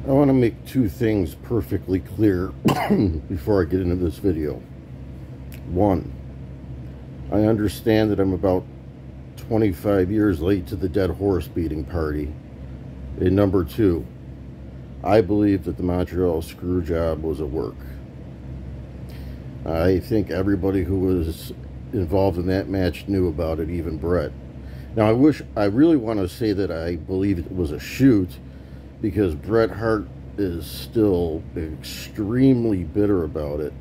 I want to make two things perfectly clear before I get into this video. One, I understand that I'm about 25 years late to the dead horse beating party. And number two, I believe that the Montreal Screwjob was a work. I think everybody who was involved in that match knew about it, even Brett. Now, I really want to say that I believe it was a shoot, because Bret Hart is still extremely bitter about it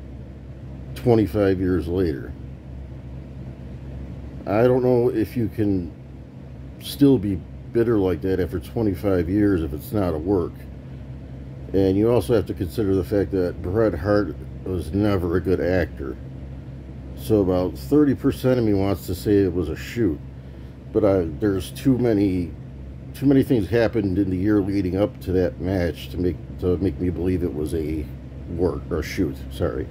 25 years later. I don't know if you can still be bitter like that after 25 years if it's not a work. And you also have to consider the fact that Bret Hart was never a good actor. So about 30% of me wants to say it was a shoot. But there's too many things happened in the year leading up to that match to make me believe it was a work or shoot. Sorry.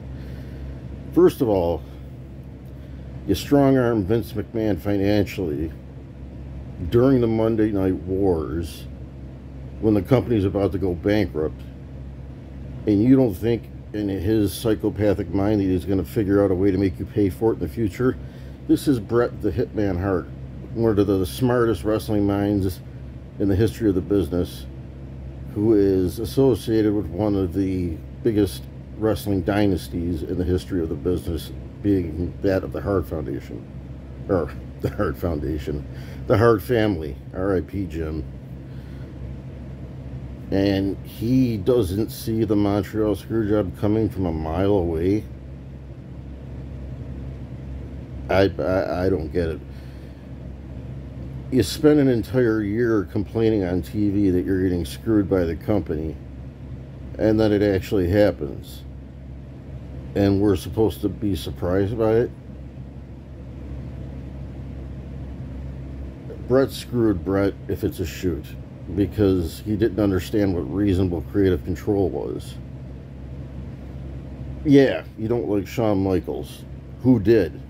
First of all, you strong-arm Vince McMahon financially during the Monday Night Wars when the company's about to go bankrupt, and you don't think in his psychopathic mind that he's going to figure out a way to make you pay for it in the future. This is Bret the Hitman Hart, one of the smartest wrestling minds in the history of the business, who is associated with one of the biggest wrestling dynasties in the history of the business, being that of the Hart Foundation. Or, the Hart Foundation. The Hart family. R.I.P. Jim. And he doesn't see the Montreal Screwjob coming from a mile away. I don't get it. You spend an entire year complaining on TV that you're getting screwed by the company, and then it actually happens, and we're supposed to be surprised by it. Bret screwed Bret if it's a shoot, because he didn't understand what reasonable creative control was. Yeah, you don't like Shawn Michaels. Who did?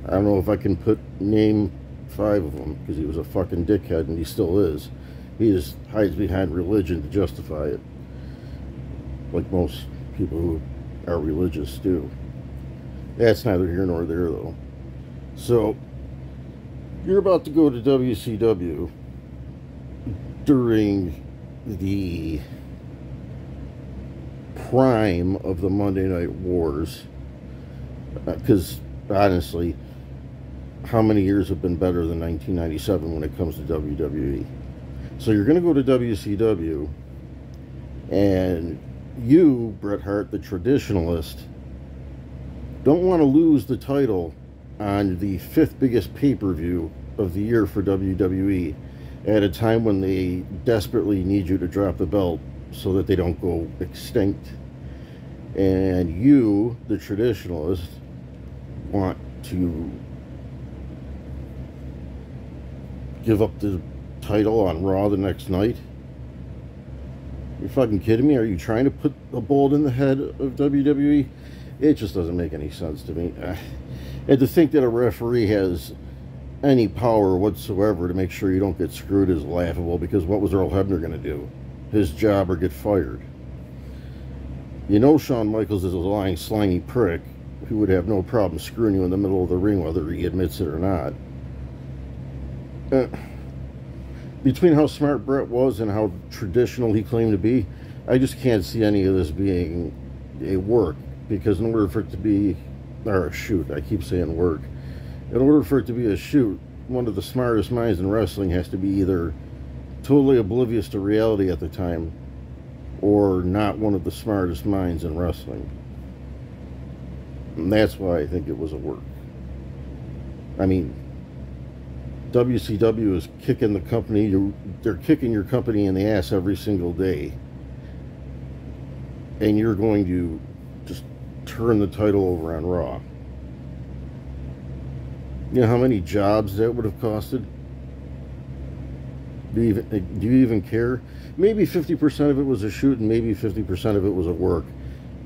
I don't know if I can name 5 of them, because he was a fucking dickhead, and he still is. He just hides behind religion to justify it, like most people who are religious do. That's neither here nor there, though. So, you're about to go to WCW during the prime of the Monday Night Wars, because honestly, how many years have been better than 1997 when it comes to WWE? So you're going to go to WCW, and you, Bret Hart, the traditionalist, don't want to lose the title on the 5th biggest pay-per-view of the year for WWE at a time when they desperately need you to drop the belt so that they don't go extinct. And you, the traditionalist, want to give up the title on Raw the next night? You're fucking kidding me? Are you trying to put a bullet in the head of WWE? It just doesn't make any sense to me. And to think that a referee has any power whatsoever to make sure you don't get screwed is laughable, because what was Earl Hebner going to do? His job or get fired? You know Shawn Michaels is a lying, slimy prick who would have no problem screwing you in the middle of the ring, whether he admits it or not. Between how smart Bret was and how traditional he claimed to be, I just can't see any of this being a work, because in order for it to be, or a shoot, I keep saying work, in order for it to be a shoot, one of the smartest minds in wrestling has to be either totally oblivious to reality at the time, or not one of the smartest minds in wrestling. And that's why I think it was a work. I mean, WCW is kicking the company, they're kicking your company in the ass every single day, and you're going to just turn the title over on Raw. You know how many jobs that would have costed? Do you even care? Maybe 50% of it was a shoot, and maybe 50% of it was a work,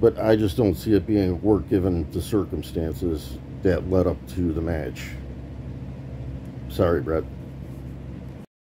but I just don't see it being a work given the circumstances that led up to the match. Sorry, Brett.